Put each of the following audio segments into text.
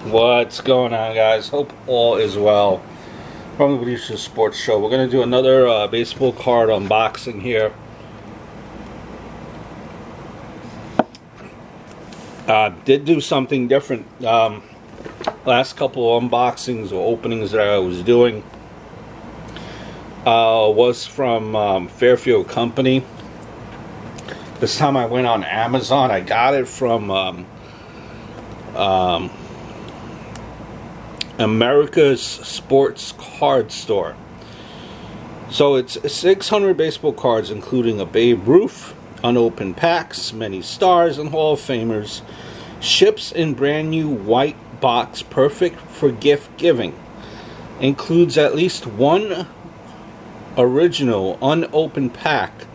What's going on, guys? Hope all is well. From the GRES Sports Show, we're going to do another baseball card unboxing here. Did do something different. Last couple of unboxings or openings that I was doing was from Fairfield Company. This time I went on Amazon. I got it from America's Sports Card Store. So it's 600 baseball cards, including a Babe Ruth, unopened packs, many stars and Hall of Famers. Ships in brand new white box, perfect for gift giving. Includes at least one original unopened pack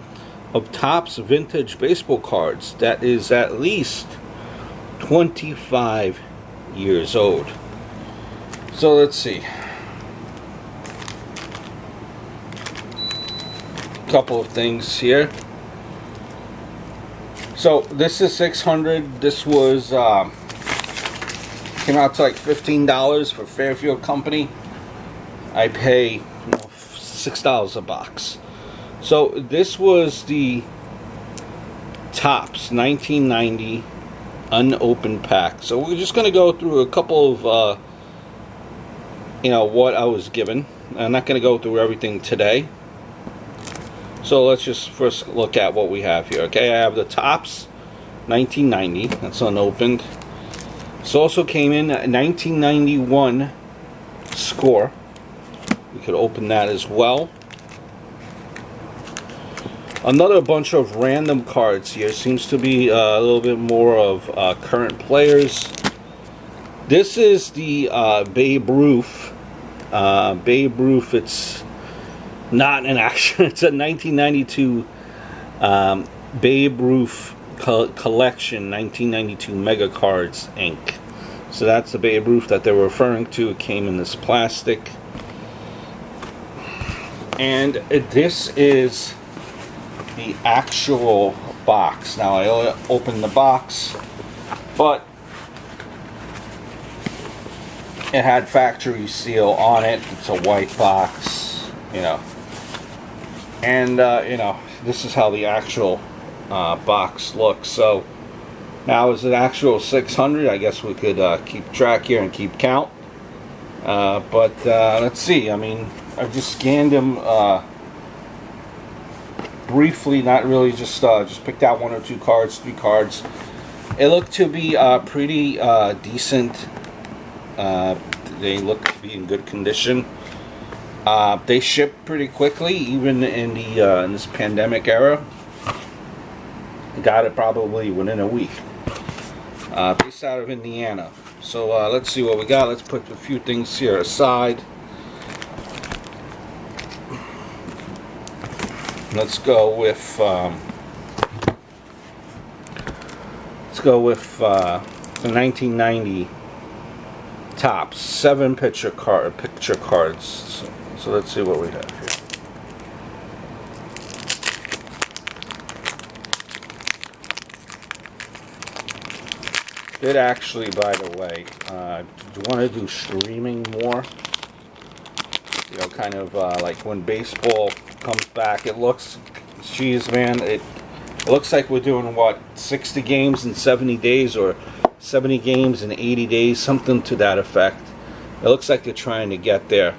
of Topps vintage baseball cards that is at least 25 years old. So let's see. Couple of things here. So this is 600. This was came out to like $15 for Fairfield Company. I pay $6 a box. So this was the Topps 1990 unopened pack. So we're just going to go through a couple of what I was given. I'm not going to go through everything today. So let's just first look at what we have here. Okay, I have the Topps 1990. That's unopened. This also came in a 1991 score. We could open that as well. Another bunch of random cards here. Seems to be a little bit more of current players. This is the Babe Ruth. Babe Ruth, it's not an action. It's a 1992 Babe Ruth collection, 1992 Mega Cards Inc. So that's the Babe Ruth that they're referring to. It came in this plastic. And this is the actual box. Now I opened the box, but it had factory seal on it. It's a white box, and this is how the actual box looks. So now is it actual 600? I guess we could keep track here and keep count. But let's see. I mean, I just scanned them briefly, not really. Just picked out one or two cards, 3 cards. It looked to be pretty decent. They look to be in good condition. They ship pretty quickly, even in the in this pandemic era. Got it probably within a week. Based out of Indiana. So let's see what we got. Let's put a few things here aside. Let's go with the 1990 Topps 7 picture cards. So let's see what we have here. Did actually, by the way, want to do streaming more. Kind of like when baseball comes back. It looks, geez, man, it looks like we're doing what, 60 games in 70 days or 70 games in 80 days, something to that effect. It looks like they're trying to get there.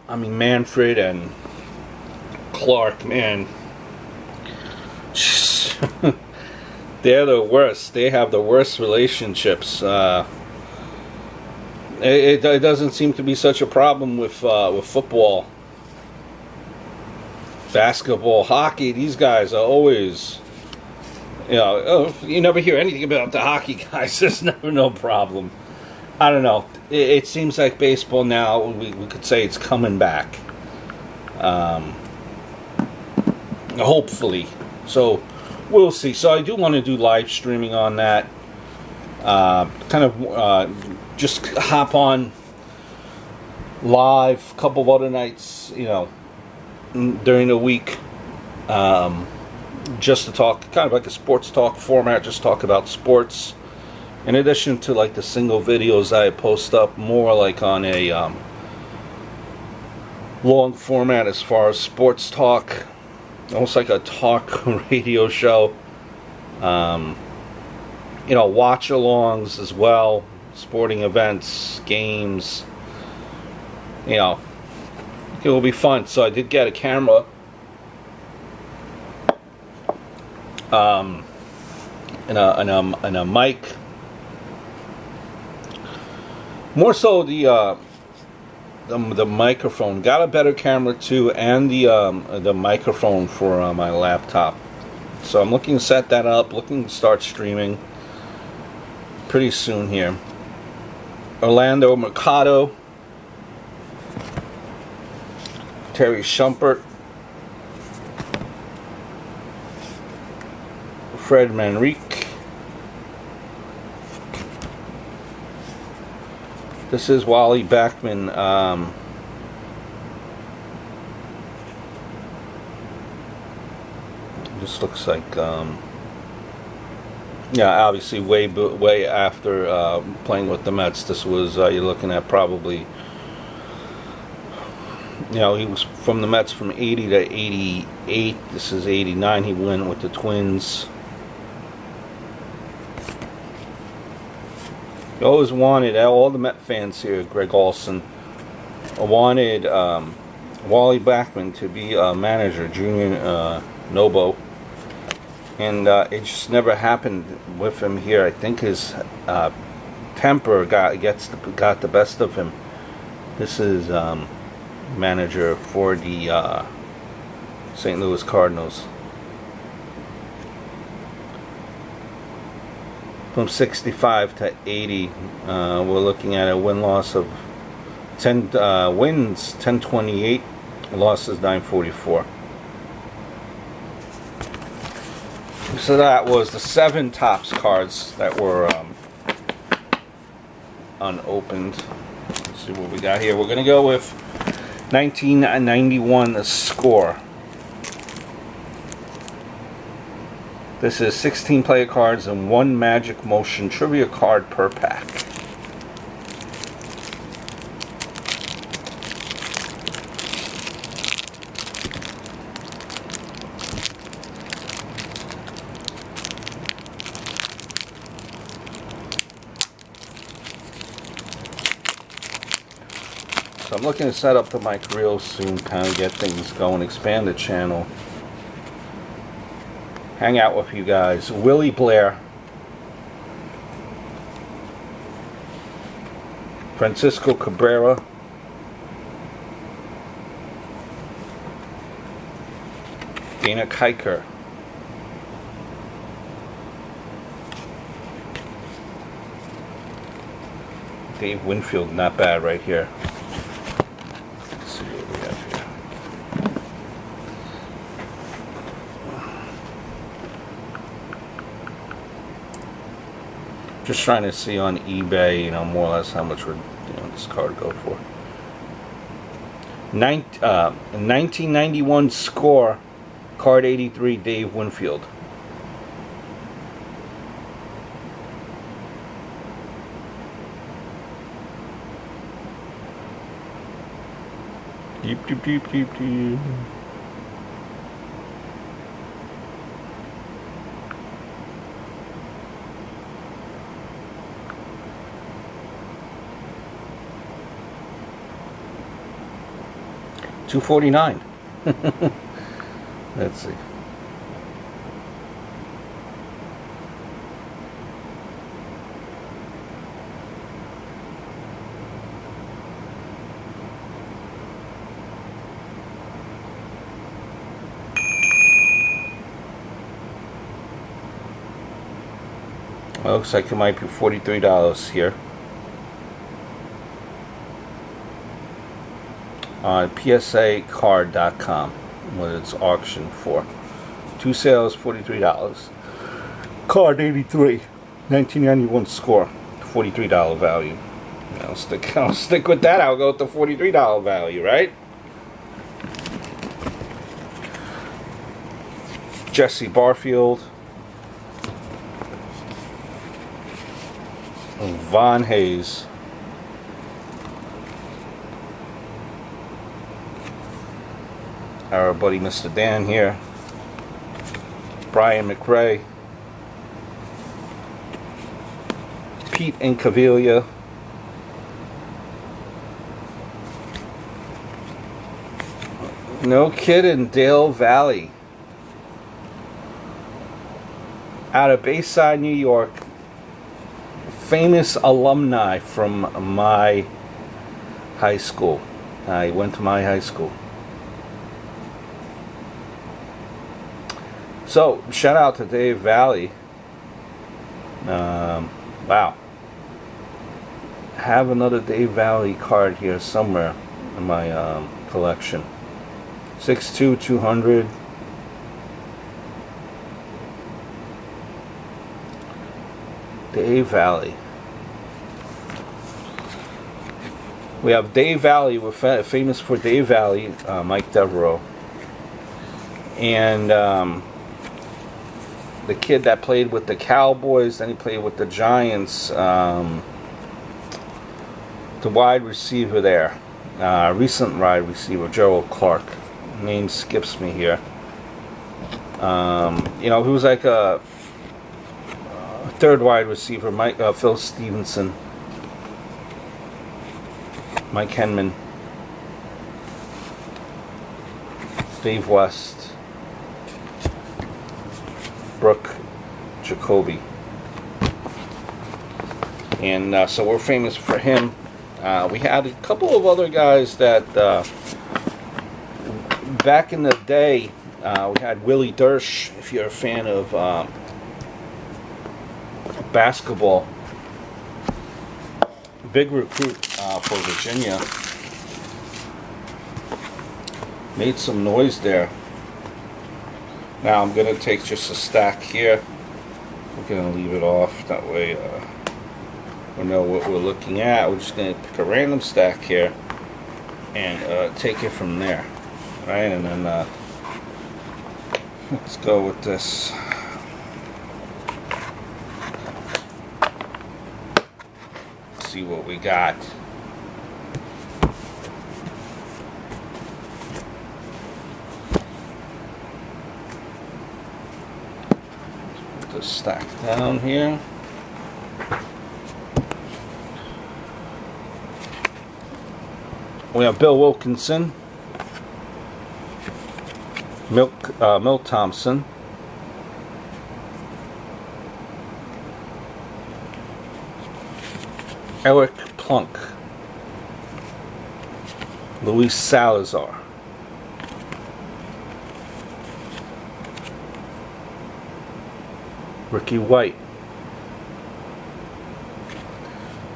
I mean, Manfred and Clark, man, they're the worst. They have the worst relationships. It doesn't seem to be such a problem with football, basketball, hockey. These guys are always, you never hear anything about the hockey guys. There's never no problem. I don't know. It seems like baseball now, we could say it's coming back. Hopefully. So we'll see. So I do want to do live streaming on that. Just hop on live a couple of other nights, during the week. just to talk, kind of like a sports talk format, just talk about sports. In addition to like the single videos I post up, more like on a long format as far as sports talk, almost like a talk radio show. You know, watch-alongs as well, sporting events, games. You know, it will be fun. So I did get a camera, and a mic. More so the microphone. Got a better camera too, and the microphone for my laptop. So I'm looking to set that up. Looking to start streaming pretty soon here. Orlando Mercado, Terry Shumpert, Fred Manrique. This is Wally Backman. This looks like, yeah, obviously way after playing with the Mets. This was, you're looking at probably, you know, he was from the Mets from 80 to 88. This is 89. He went with the Twins. He always wanted, all the Met fans here, Greg Olson, wanted Wally Backman to be a manager, Junior Nobo. And it just never happened with him here. I think his temper got the best of him. This is manager for the St. Louis Cardinals. From 65 to 80, we're looking at a win-loss of 10 wins, 1028, losses 944. So that was the 7 Topps cards that were unopened. Let's see what we got here. We're going to go with 1991 score. This is 16 player cards and 1 Magic Motion trivia card per pack. So I'm looking to set up the mic real soon, kind of get things going, expand the channel, hang out with you guys. Willie Blair, Francisco Cabrera, Dana Keuchel, Dave Winfield, not bad right here. Let's see what we have here. Just trying to see on eBay, you know, more or less how much would, you know, this card go for. 1991 score, card 83, Dave Winfield. Deep, deep, deep, deep, deep. $249. Let's see. Well, looks like it might be $43 here on psacard.com, what it's auctioned for. 2 sales, $43. Card 83, 1991 score, $43 value. I'll stick with that. I'll go with the $43 value, right? Jesse Barfield, Von Hayes, our buddy Mr. Dan here, Brian McRae, Pete Incaviglia, no kidding, Dale Valley, out of Bayside, New York, famous alumni from my high school. I went to my high school. So, shout out to Dave Valley. Wow. Have another Dave Valley card here somewhere in my collection. 6'2", 200. Dave Valley. We have Dave Valley. We're famous for Dave Valley, Mike Devereaux. And the kid that played with the Cowboys, then he played with the Giants, the wide receiver there, recent wide receiver, Gerald Clark. Name skips me here. You know, he was like a third wide receiver, Phil Stevenson, Mike Henman, Dave West, Brooke Jacoby. And so we're famous for him. We had a couple of other guys that back in the day, we had Willie Dersh, if you're a fan of basketball. Big recruit for Virginia. Made some noise there. Now I'm going to take just a stack here. We're going to leave it off. That way we know what we're looking at. We're just going to pick a random stack here and take it from there. Right? And then let's go with this. See what we got. Put this stack down here. We have Bill Wilkinson, Milt Thompson, Eric Plunk, Luis Salazar, Ricky White.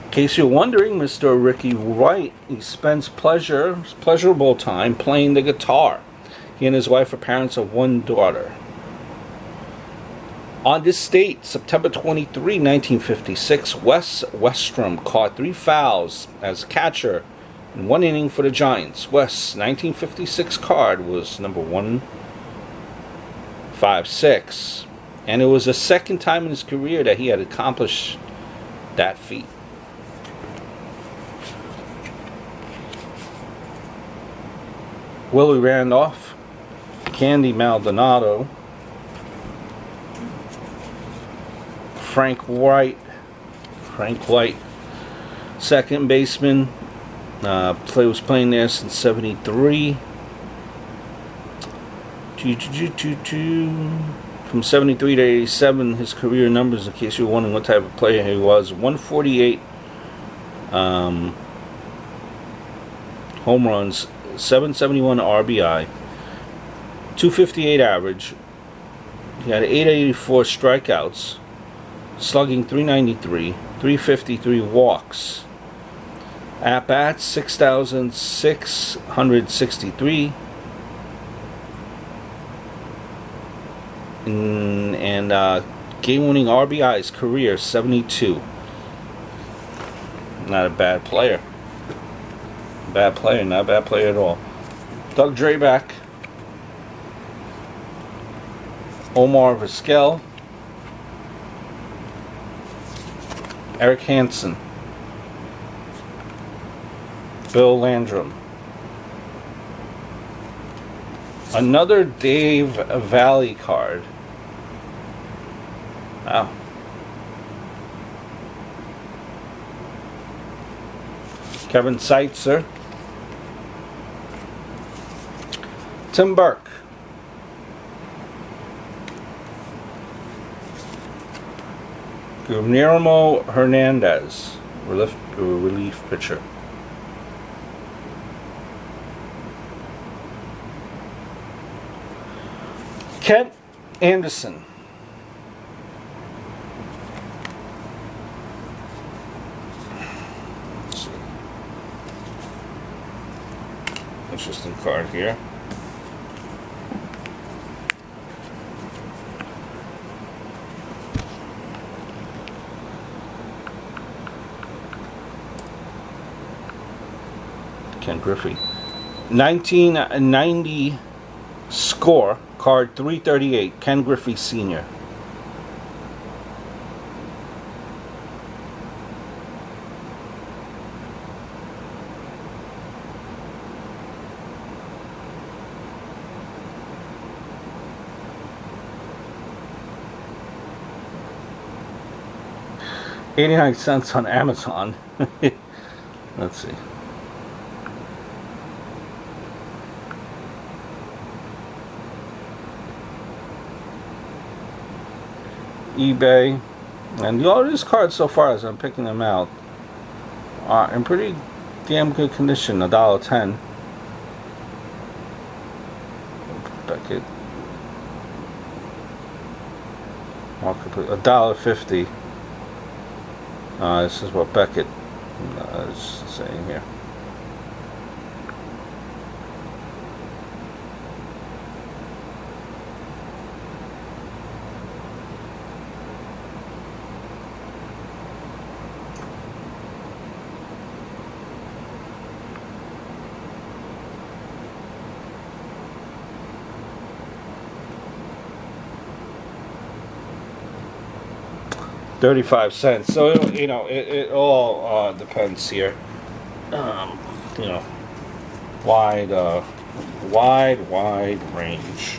In case you're wondering, Mr. Ricky White, he spends pleasurable time playing the guitar. He and his wife are parents of one daughter. On this date, September 23, 1956, Wes Westrom caught 3 fouls as catcher in 1 inning for the Giants. Wes' 1956 card was number 156, and it was the second time in his career that he had accomplished that feat. Willie Randolph, Candy Maldonado, Frank White, second baseman, was playing there since '73. From '73 to '87, his career numbers, in case you're wondering what type of player he was: 148 home runs, 771 RBI, 258 average. He had 884 strikeouts, slugging 393, 353 walks. At bats 6,663, and game-winning RBIs career 72. Not a bad player. Not a bad player at all. Doug Draback, Omar Vizquel, Eric Hansen, Bill Landrum, another Dave Valley card. Wow. Kevin Seitzer, Tim Burke, Guillermo Hernandez, relief pitcher. Kent Anderson, let's see. Interesting card here. Ken Griffey. 1990 score, card 338, Ken Griffey Sr. $0.89 on Amazon. Let's see. eBay, and all these cards so far, as I'm picking them out, are in pretty damn good condition. $1.10. Beckett. $1.50. This is what Beckett is saying here. $0.35. So it all depends here. Wide range.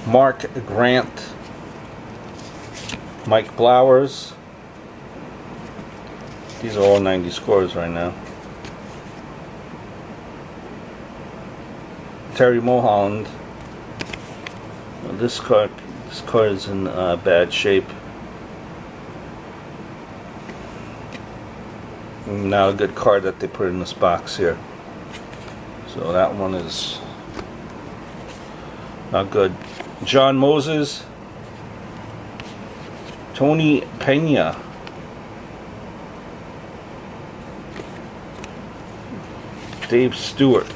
Mark Grant, Mike Blowers. These are all 90 scores right now. Terry Mulholland. This card is in bad shape. Now a good card that they put in this box here. So that one is not good. John Moses, Tony Pena, Dave Stewart.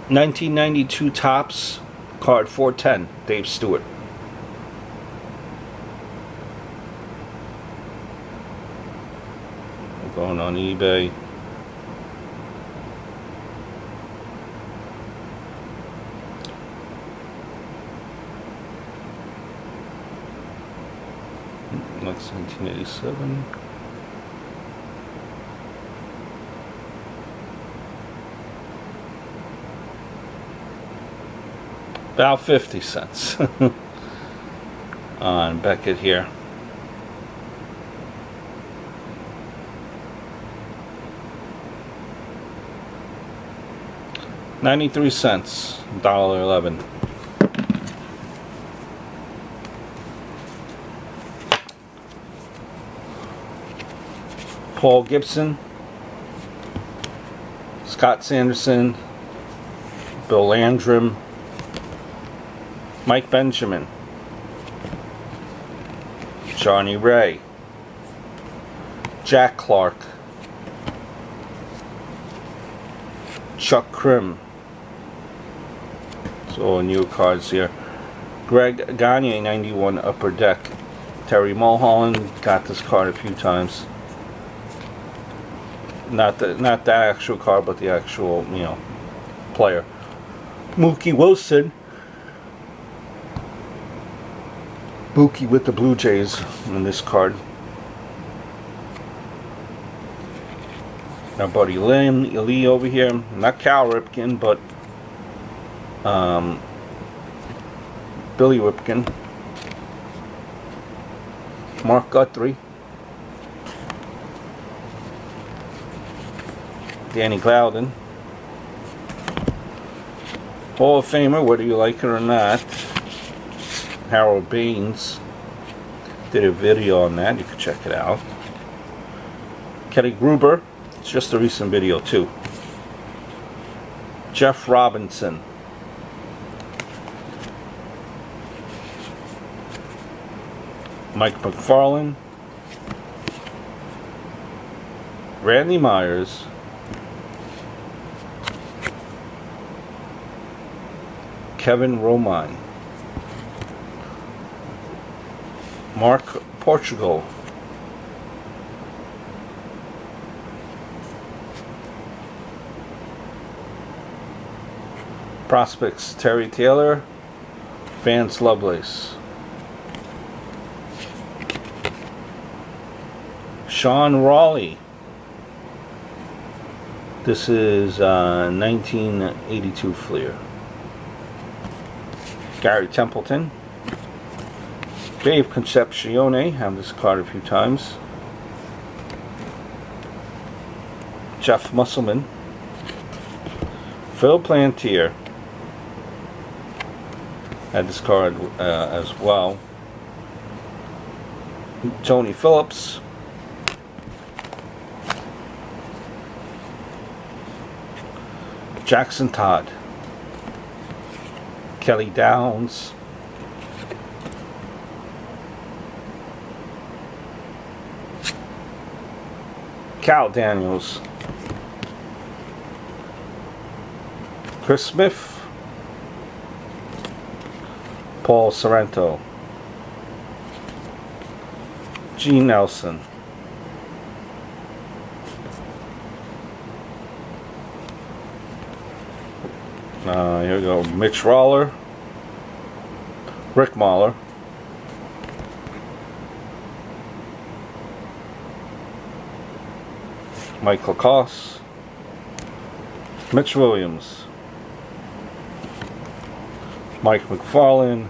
$1992 Topps, card 410, Dave Stewart. We're going on eBay. That's 1987. About 50 cents on Beckett here. $0.93, $1.11. Paul Gibson, Scott Sanderson, Bill Landrum, Mike Benjamin, Johnny Ray, Jack Clark, Chuck Krim, So new cards here. Greg Gagne, 91 Upper Deck. Terry Mulholland, got this card a few times. Not the actual card, but the actual, you know, player. Mookie Wilson. Mookie with the Blue Jays in this card. Our buddy Lee over here. Not Cal Ripken, but Billy Ripken. Mark Guthrie. Danny Glowden. Hall of Famer, whether you like it or not. Harold Baines. Did a video on that, you can check it out. Kelly Gruber. It's just a recent video too. Jeff Robinson. Mike McFarland. Randy Myers. Kevin Romine. Mark Portugal. Prospects Terry Taylor. Vance Lovelace. Sean Raleigh. This is 1982 Fleer. Gary Templeton. Dave Concepcione, have this card a few times. Jeff Musselman. Phil Plantier. Had this card as well. Tony Phillips. Jackson Todd. Kelly Downs. Cal Daniels. Chris Smith. Paul Sorrento. Gene Nelson. Here we go. Mitch Roller. Rick Mahler. Mike Lacoste. Mitch Williams. Mike McFarland.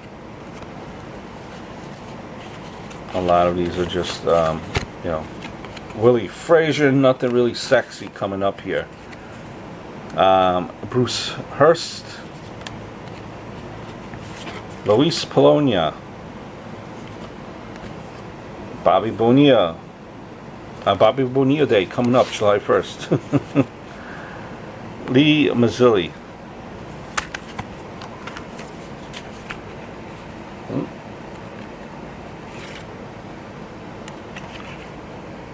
A lot of these are just, you know, Willie Frazier. Nothing really sexy coming up here. Bruce Hurst. Luis Polonia. Bobby Bonilla. Bobby Bonilla Day coming up July 1st. Lee Mazzilli.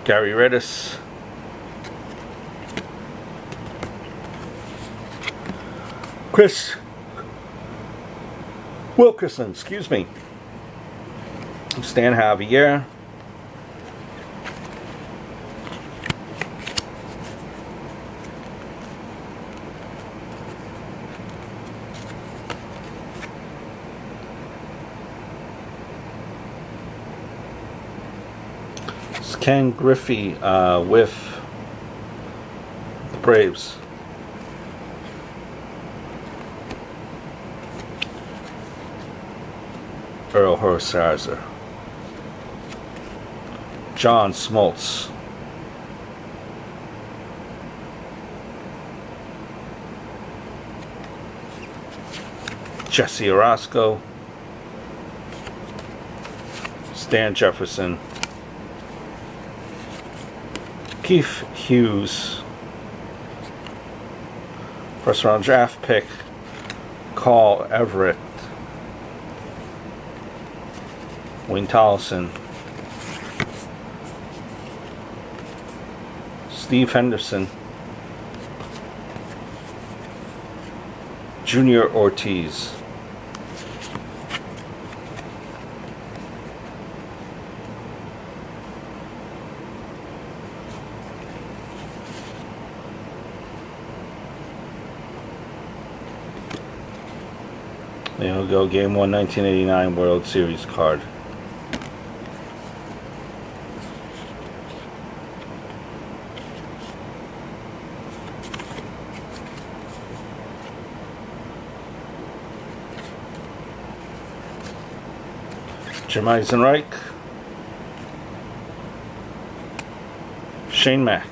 Gary Redis. Chris Wilkerson, excuse me. Stan Javier. It's Ken Griffey with the Braves. Earl Hershiser. John Smoltz. Jesse Orozco. Stan Jefferson. Keith Hughes. First round draft pick. Carl Everett. Wayne Tollison. Steve Henderson. Junior Ortiz. There we go, Game 1 1989 World Series card. Jim Eisenreich, Shane Mack.